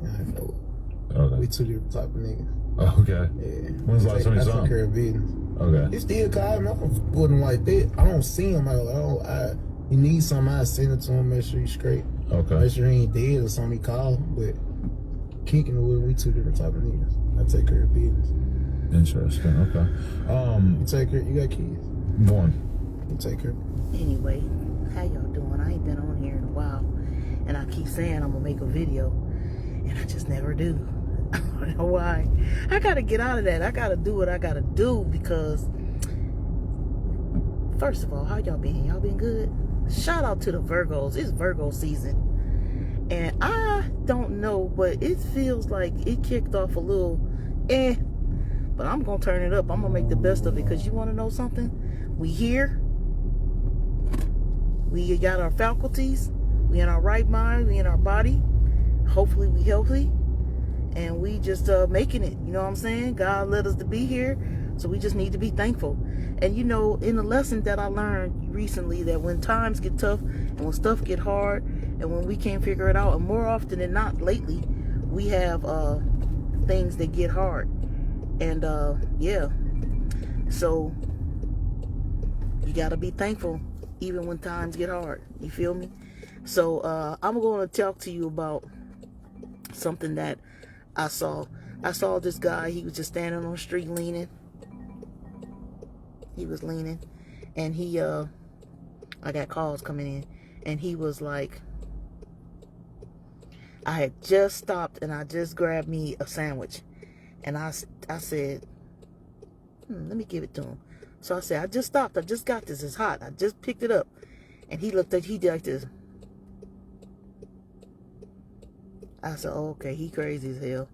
I know. Okay. We two different type of niggas. Okay. Yeah. When's the last time you saw I take care him? of business. Okay. He still call me. I'm putting like that. I don't see him. You need something, I send it to him, make sure he's straight. Okay. Make sure he ain't dead or something he call. But kicking it with, we two different type of niggas. I take care of business. Interesting. Okay. You take care. You got kids? One. You take care. Anyway, how y'all doing? I ain't been on here in a while, and I keep saying I'm gonna make a video, and I just never do. I don't know why. I gotta get out of that. I gotta do what I gotta do because, first of all, how y'all been? Y'all been good? Shout out to the Virgos. It's Virgo season, and I don't know, but it feels like it kicked off a little, but I'm gonna turn it up. I'm gonna make the best of it because you want to know something? We here. We got our faculties. We in our right mind. We in our body. Hopefully we healthy. And we just making it. You know what I'm saying? God led us to be here. So we just need to be thankful. And you know, in the lesson that I learned recently, that when times get tough and when stuff get hard and when we can't figure it out, and more often than not lately, we have things that get hard. And yeah. So you gotta be thankful even when times get hard. You feel me? So I'm going to talk to you about something that I saw. I saw this guy. He was just standing on the street leaning. He was leaning, and he I got calls coming in, and he was like, I had just stopped and I just grabbed me a sandwich, and I said, let me give it to him. So I said, I just stopped. I just got this. It's hot. I just picked it up. And he did like this. I said, oh, okay, he crazy as hell.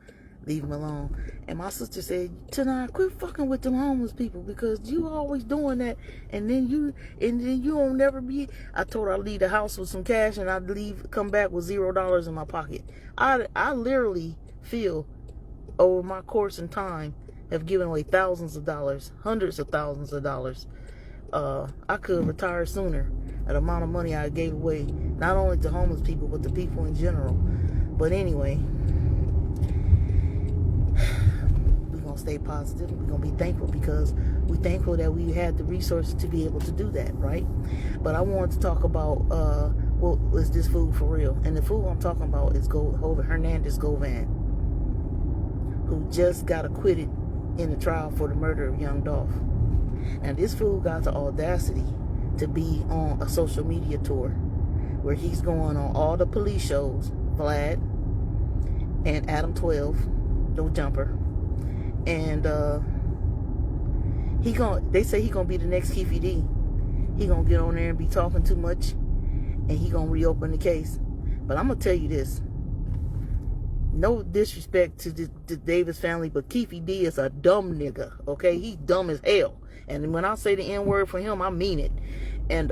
Leave him alone. And my sister said, Tanai, quit fucking with them homeless people because you always doing that. And then you don't never be. I told her I'd leave the house with some cash and I'd come back with $0 in my pocket. I literally feel over my course and time have given away thousands of dollars, hundreds of thousands of dollars. I could retire sooner at the amount of money I gave away, not only to homeless people, but to people in general. But anyway, we're going to stay positive. We're going to be thankful because we're thankful that we had the resources to be able to do that, right? But I wanted to talk about, well, is this food for real? And the food I'm talking about is Hernandez Govan, who just got acquitted in the trial for the murder of young Dolph. Now, this fool got the audacity to be on a social media tour where he's going on all the police shows, Vlad and Adam 12, no jumper, and they say he gonna be the next Keefe D. He gonna get on there and be talking too much, and he gonna reopen the case. But I'm gonna tell you this. No disrespect to the Davis family, but Keefe D is a dumb nigga, okay? He's dumb as hell. And when I say the N-word for him, I mean it. And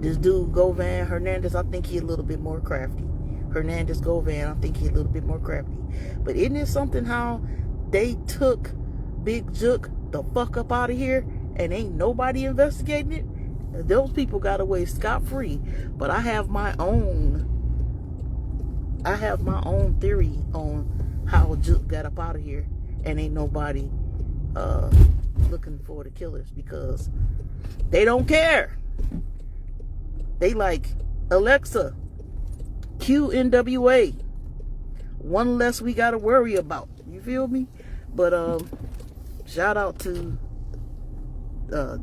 this dude, Govan Hernandez, I think he a little bit more crafty. Hernandez Govan, I think he a little bit more crafty. But isn't it something how they took Big Jook the fuck up out of here and ain't nobody investigating it? Those people got away scot-free. But I have my own theory on how Jook got up out of here and ain't nobody looking for the killers because they don't care. They like, Alexa, cue NWA. One less we gotta worry about. You feel me? But shout out to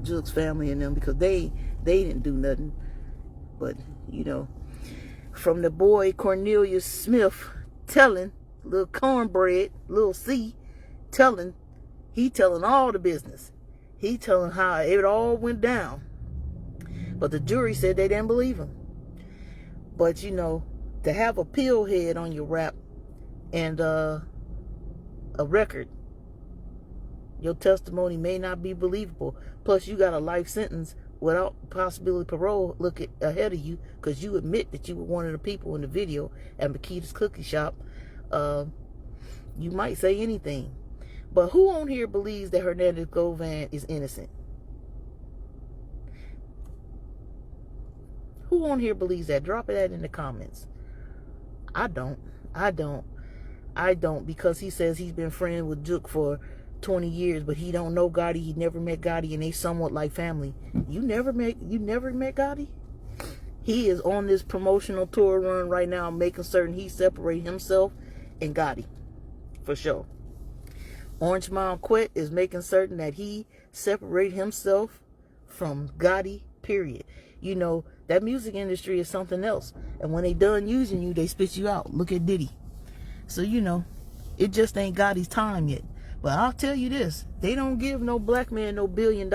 Jook's family and them because they didn't do nothing. But you know, from the boy Cornelius Smith telling, little cornbread, little C, he telling all the business. He telling how it all went down. But the jury said they didn't believe him. But you know, to have a pill head on your rap and a record, your testimony may not be believable. Plus you got a life sentence without possibility parole ahead of you because you admit that you were one of the people in the video at Makita's Cookie Shop. You might say anything. But who on here believes that Hernandez Govan is innocent? Who on here believes that? Drop that in the comments. I don't. Because he says he's been friends with Juke for 20 years, but he don't know Gotti. He never met Gotti, and they somewhat like family. You never met Gotti? He is on this promotional tour run right now, making certain he separate himself and Gotti, for sure. Orange Mound Quet is making certain that he separate himself from Gotti, period. You know, that music industry is something else. And when they done using you, they spit you out. Look at Diddy. So, you know, it just ain't Gotti's time yet. But I'll tell you this, they don't give no black man no $1 billion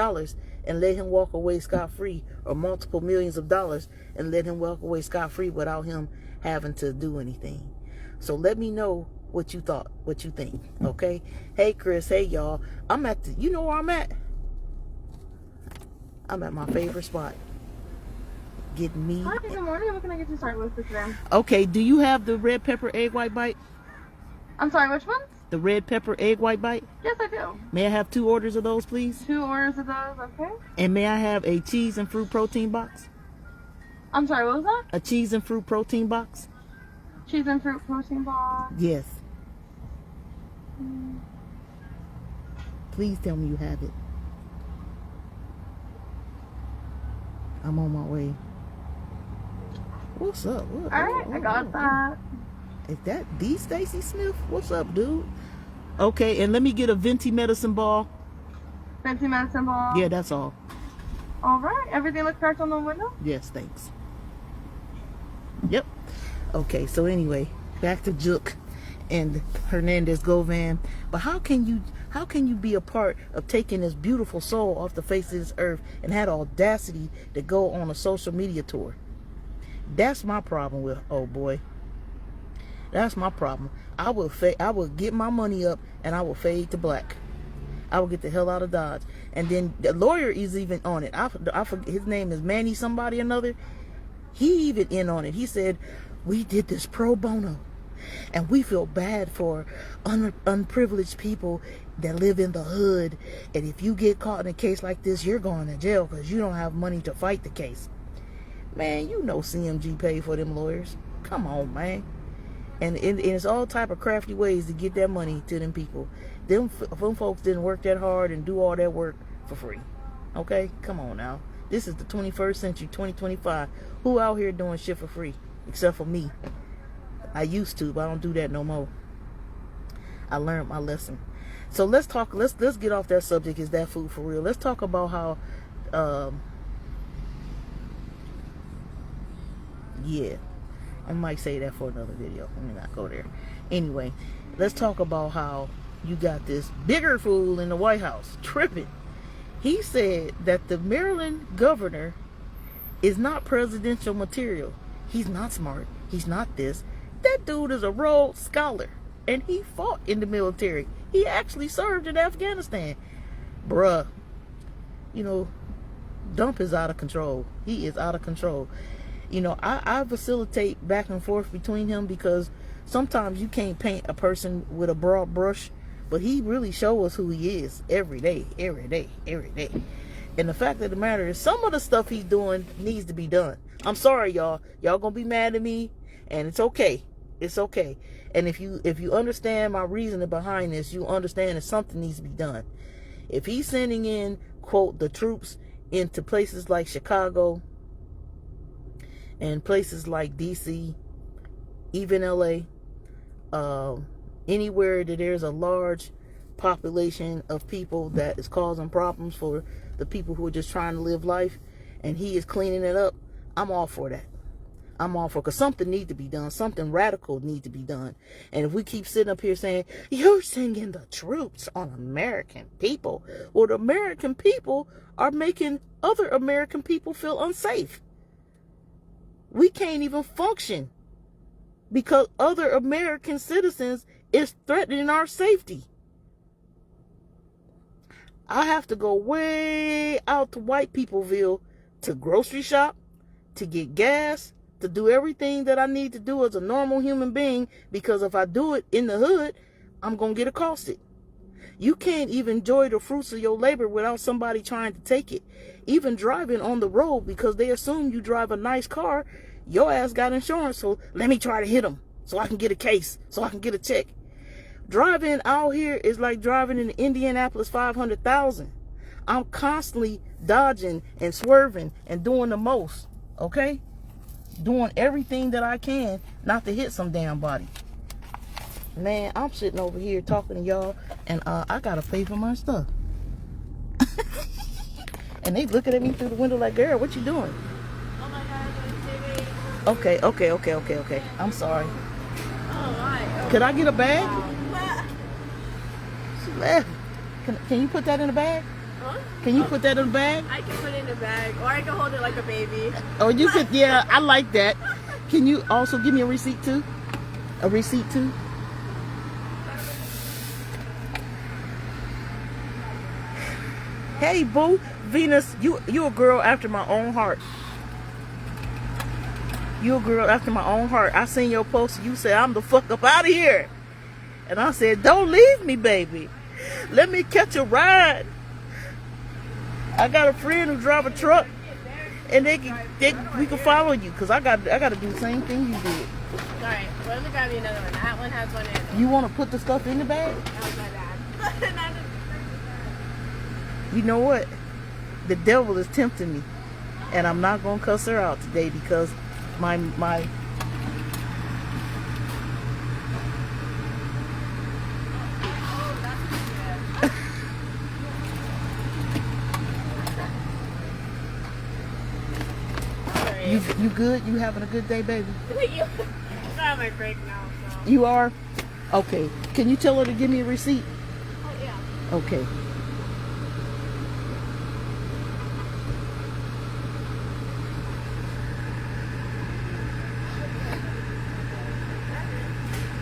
and let him walk away scot-free, or multiple millions of dollars and let him walk away scot-free without him having to do anything. So let me know what you think, okay? Hey, Chris, hey, y'all. You know where I'm at? I'm at my favorite spot. Getting me. Hi, good morning. What can I get you started with for today? Okay, do you have the red pepper egg white bite? I'm sorry, which ones? The red pepper egg white bite? Yes, I do. May I have 2 orders of those, please? 2 orders of those, okay? And may I have a cheese and fruit protein box? I'm sorry, what was that? A cheese and fruit protein box? Cheese and fruit protein box. Yes. Please tell me you have it. I'm on my way. What's up? What? Alright, I got that. Is that D. Stacy Smith? What's up, dude? Okay, and let me get a venti medicine ball. Fancy medicine ball. Yeah, that's all. Alright, everything looks correct on the window? Yes, thanks. Yep. Okay, so anyway, back to Juke and Hernandez Govan. But how can you be a part of taking this beautiful soul off the face of this earth and had audacity to go on a social media tour? That's my problem with old boy. That's my problem. I will get my money up and I will fade to black. I will get the hell out of Dodge. And then the lawyer is even on it. I forget, his name is Manny somebody or another. He even in on it. He said, we did this pro bono and we feel bad for unprivileged people that live in the hood. And if you get caught in a case like this, you're going to jail because you don't have money to fight the case. Man, you know CMG paid for them lawyers. Come on, man. And it's all type of crafty ways to get that money to them people. Them folks didn't work that hard and do all that work for free. Okay? Come on now. This is the 21st century, 2025. Who out here doing shit for free? Except for me. I used to, but I don't do that no more. I learned my lesson. So let's get off that subject. Is that food for real? Let's talk about how yeah, I might say that for another video. Let me not go there. Anyway, let's talk about how you got this bigger fool in the White House tripping. He said that the Maryland governor is not presidential material. He's not smart. He's not this. That dude is a Rhodes Scholar, and he fought in the military. He actually served in Afghanistan. Bruh, you know, Dump is out of control. He is out of control. You know, I facilitate back and forth between him because sometimes you can't paint a person with a broad brush, but he really shows us who he is every day, every day, every day. And the fact of the matter is, some of the stuff he's doing needs to be done. I'm sorry, y'all. Y'all gonna be mad at me, and it's okay. It's okay. And if you understand my reasoning behind this, you understand that something needs to be done. If he's sending in, quote, the troops into places like Chicago and places like DC, even LA, anywhere that there's a large population of people that is causing problems for the people who are just trying to live life, and he is cleaning it up, I'm all for that. I'm all for, because something needs to be done. Something radical needs to be done. And if we keep sitting up here saying, you're sending the troops on American people, well, the American people are making other American people feel unsafe. We can't even function because other American citizens is threatening our safety. I have to go way out to White Peopleville to grocery shop, to get gas, to do everything that I need to do as a normal human being, because if I do it in the hood, I'm going to get accosted. You can't even enjoy the fruits of your labor without somebody trying to take it. Even driving on the road, because they assume you drive a nice car, your ass got insurance, so let me try to hit them. so I can get a case, so I can get a check. Driving out here is like driving in Indianapolis 500,000. I'm constantly dodging and swerving and doing the most, okay? Doing everything that I can not to hit some damn body. Man, I'm sitting over here talking to y'all, and I gotta pay for my stuff. And they looking at me through the window like, girl, what you doing? Oh my God, Okay. I'm sorry. oh my. Could I get a bag? Wow. She laughed. Can you put that in a bag? Huh? Can you put that in a bag? I can put it in a bag, or I can hold it like a baby. Oh, you could, yeah, I like that. Can you also give me a receipt too? A receipt too? Hey, boo. Venus, you a girl after my own heart. You a girl after my own heart. I seen your post. You said, I'm the fuck up out of here. And I said, don't leave me, baby. Let me catch a ride. I got a friend who drive a truck, and we can follow you, because I got to do the same thing you did. Alright, well, let me grab you another one. That one has one in it. You want to put the stuff in the bag? That was my bad. You know what? The devil is tempting me, and I'm not gonna cuss her out today because my you good? You having a good day, baby? I'm on my break now, so. You are? Okay. Can you tell her to give me a receipt? Oh, yeah. Okay.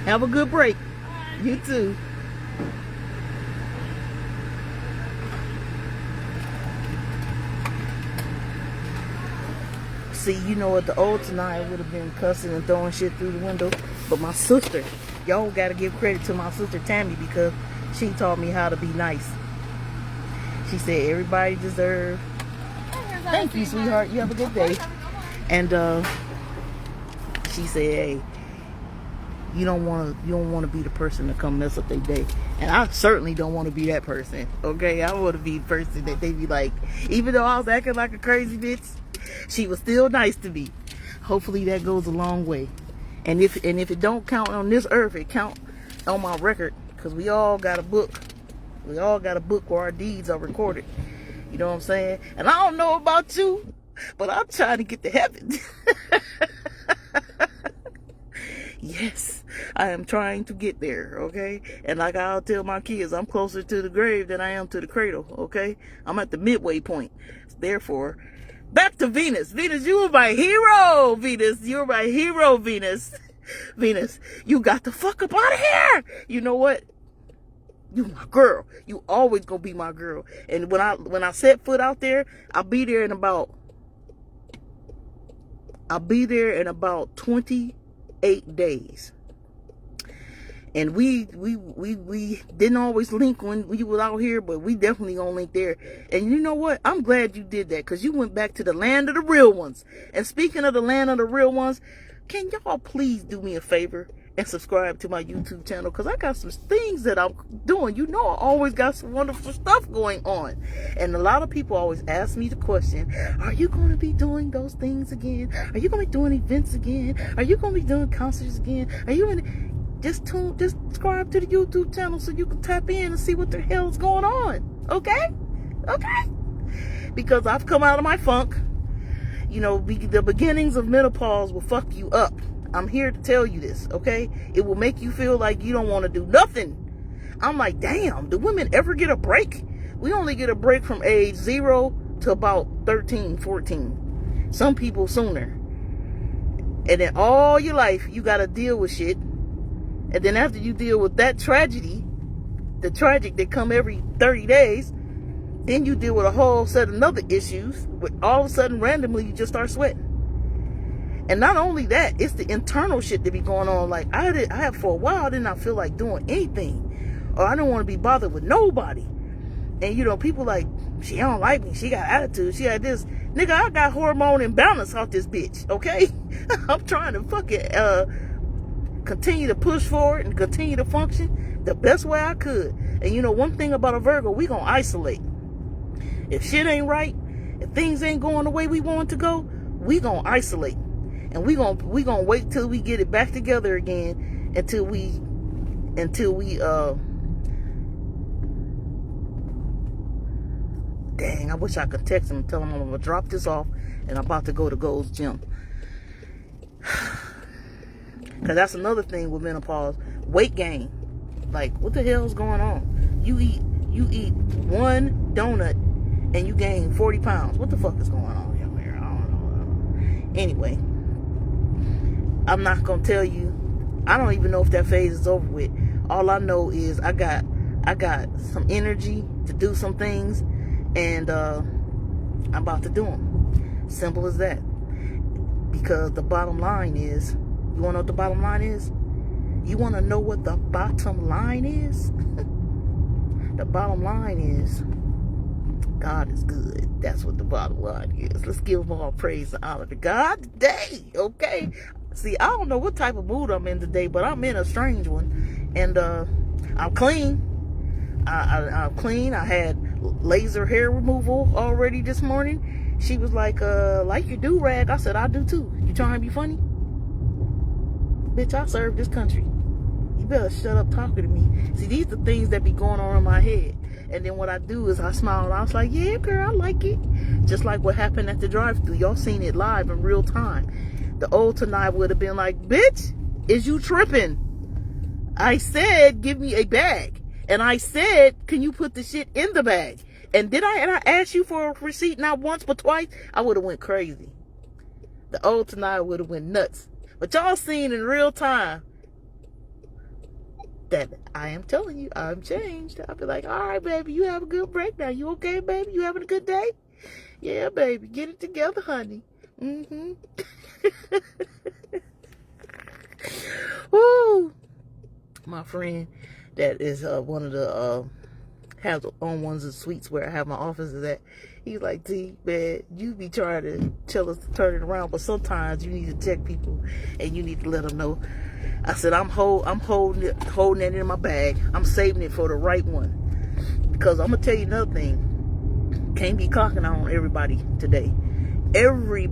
Have a good break. You too. See, you know what, the old tonight would have been cussing and throwing shit through the window. But my sister, y'all gotta give credit to my sister Tammy, because she taught me how to be nice. She said everybody deserves. Thank you, sweetheart. You have a good day. And she said, hey, you don't want to be the person to come mess up their day. And I certainly don't want to be that person. Okay, I want to be the person that they be like, even though I was acting like a crazy bitch, she was still nice to me. Hopefully that goes a long way. And if it don't count on this earth, it count on my record, because we all got a book. We all got a book where our deeds are recorded. You know what I'm saying? And I don't know about you, but I'm trying to get to heaven. Yes, I am trying to get there, okay? And like I'll tell my kids, I'm closer to the grave than I am to the cradle, okay? I'm at the midway point. Therefore, back to Venus. Venus, you were my hero, Venus. You're my hero, Venus. Venus, you got the fuck up out of here. You know what? You my girl. You always gonna be my girl. And when I set foot out there, I'll be there in about 28 days. And we didn't always link when we was out here, but we definitely gonna link there. And you know what? I'm glad you did that, because you went back to the land of the real ones. And speaking of the land of the real ones, can y'all please do me a favor and subscribe to my YouTube channel, because I got some things that I'm doing. You know, I always got some wonderful stuff going on. And a lot of people always ask me the question, are you going to be doing those things again? Are you going to be doing events again? Are you going to be doing concerts again? Are you going to just subscribe to the YouTube channel so you can tap in and see what the hell's going on? Okay? Because I've come out of my funk. You know, the beginnings of menopause will fuck you up. I'm here to tell you this, okay? It will make you feel like you don't want to do nothing. I'm like, damn, do women ever get a break? We only get a break from age 0 to about 13, 14. Some people sooner. And then all your life, you got to deal with shit. And then after you deal with that tragedy, the tragic that come every 30 days, then you deal with a whole set of other issues. With all of a sudden, randomly, you just start sweating. And not only that, it's the internal shit that be going on. Like, I had for a while, I did not feel like doing anything. Or I don't want to be bothered with nobody. And, you know, people like, she don't like me. She got attitude. She had this. Nigga, I got hormone imbalance off this bitch, okay? I'm trying to fucking continue to push forward and continue to function the best way I could. And you know, one thing about a Virgo, we gonna isolate. If shit ain't right, if things ain't going the way we want it to go, we gonna isolate. And we gonna wait till we get it back together again until we dang, I wish I could text him and tell him I'm gonna drop this off and I'm about to go to Gold's Gym. Cause that's another thing with menopause. Weight gain. Like, what the hell's going on? You eat one donut and you gain 40 pounds. What the fuck is going on here? I don't know. Anyway, I'm not gonna tell you. I don't even know if that phase is over with. All I know is I got some energy to do some things, and I'm about to do them. Simple as that. Because the bottom line is, you want to know what the bottom line is? You want to know what the bottom line is? The bottom line is, God is good. That's what the bottom line is. Let's give him all praise and honor to God today, okay? See, I don't know what type of mood I'm in today, but I'm in a strange one. And I'm clean. I'm clean. I had laser hair removal already this morning. She was like your do-rag. I said, I do too. You trying to be funny? Bitch, I serve this country. You better shut up talking to me. See, these are the things that be going on in my head. And then what I do is I smile and I was like, yeah, girl, I like it. Just like what happened at the drive-thru. Y'all seen it live in real time. The old Tanai would have been like, bitch, is you tripping? I said, give me a bag. And I said, can you put the shit in the bag? And I asked you for a receipt not once but twice? I would have went crazy. The old Tanai would have went nuts. But y'all seen in real time that I am telling you, I'm changed. I'll be like, all right, baby, you have a good break now. You okay, baby? You having a good day? Yeah, baby, get it together, honey. Mm-hmm. Woo! My friend that is one of the has on ones of suites where I have my office is at. He's like, T, man, you be trying to tell us to turn it around, but sometimes you need to check people and you need to let them know. I said, I'm holding it in my bag. I'm saving it for the right one. Because I'm gonna tell you another thing. Can't be clocking on everybody today. Every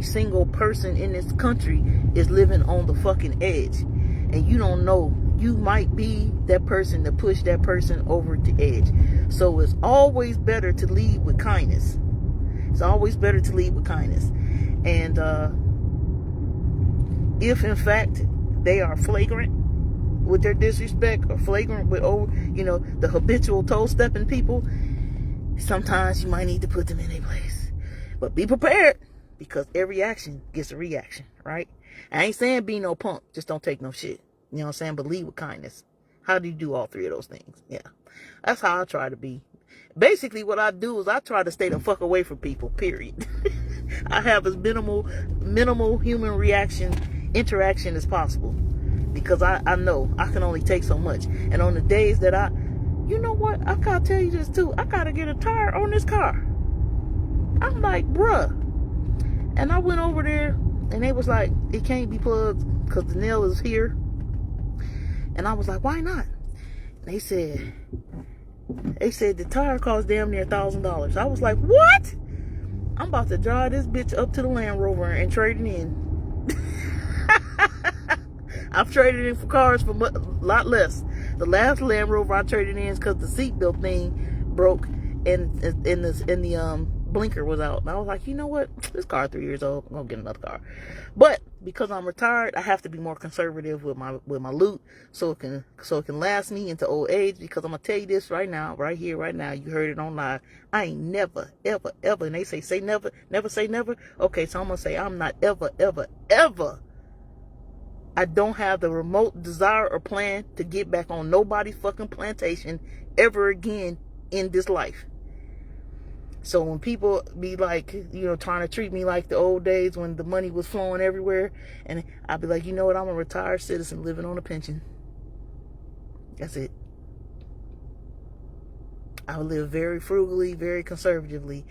single person in this country is living on the fucking edge. And you don't know. You might be that person to push that person over the edge. So it's always better to lead with kindness. It's always better to lead with kindness. And if in fact they are flagrant with their disrespect or flagrant with, the habitual toe-stepping people, sometimes you might need to put them in their place. But be prepared, because every action gets a reaction, right? I ain't saying be no punk. Just don't take no shit. You know what I'm saying? But lead with kindness. How do you do all three of those things? Yeah. That's how I try to be. Basically, what I do is I try to stay the fuck away from people, period. I have as minimal human interaction as possible. Because I know I can only take so much. And on the days that you know what? I gotta tell you this too. I gotta get a tire on this car. I'm like, bruh. And I went over there and they was like, it can't be plugged because the nail is here. And I was like, why not? They said the tire cost damn near $1,000. I was like, what? I'm about to drive this bitch up to the Land Rover and trade it in. I've traded in for cars for a lot less. The last Land Rover I traded in is because the seatbelt thing broke and the blinker was out. And I was like, you know what? This car 3 years old. I'm gonna get another car. But because I'm retired, I have to be more conservative with my loot so it can last me into old age. Because I'm gonna tell you this right now, right here, right now. You heard it on live. I ain't never, ever, ever. And they say never, never say never. Okay, so I'm gonna say I'm not ever, ever, ever. I don't have the remote desire or plan to get back on nobody's fucking plantation ever again in this life. So when people be like, trying to treat me like the old days when the money was flowing everywhere, and I'd be like, you know what, I'm a retired citizen living on a pension. That's it. I would live very frugally, very conservatively.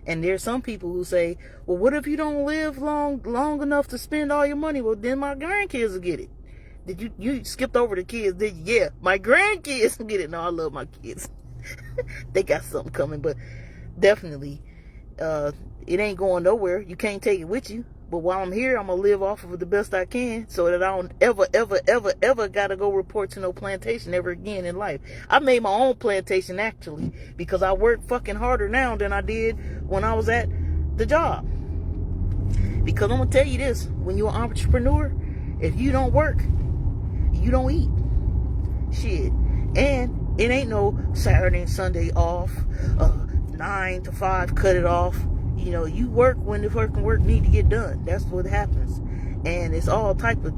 And there's some people who say, well, what if you don't live long enough to spend all your money? Well, then my grandkids will get it. Did you skipped over the kids? Did you? Yeah, my grandkids get it. No, I love my kids. They got something coming, but definitely, it ain't going nowhere. You can't take it with you. But while I'm here, I'm gonna live off of it the best I can, so that I don't ever gotta go report to no plantation ever again in life. I made my own plantation actually, because I work fucking harder now than I did when I was at the job. Because I'm gonna tell you this: when you're an entrepreneur, if you don't work, you don't eat. Shit. And it ain't no Saturday and Sunday off, 9 to 5, cut it off. You know, you work when the fucking work need to get done. That's what happens. And it's all type of...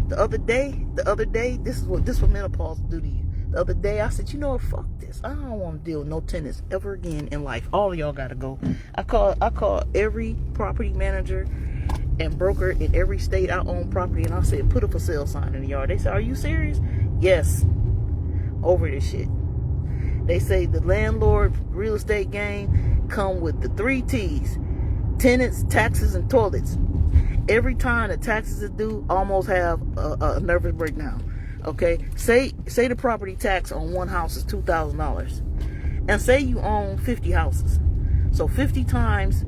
The other day, this is what menopause do to you. The other day, I said, you know what, fuck this. I don't want to deal with no tenants ever again in life. All of y'all gotta go. I call every property manager and broker in every state I own property, and I said, put a for sale sign in the yard. They said, are you serious? Yes. Over this shit. They say the landlord real estate game come with the 3 T's: tenants, taxes, and toilets. Every time the taxes is due, I almost have a nervous breakdown. Okay, say the property tax on one house is $2,000, and say you own 50 houses. So 50 times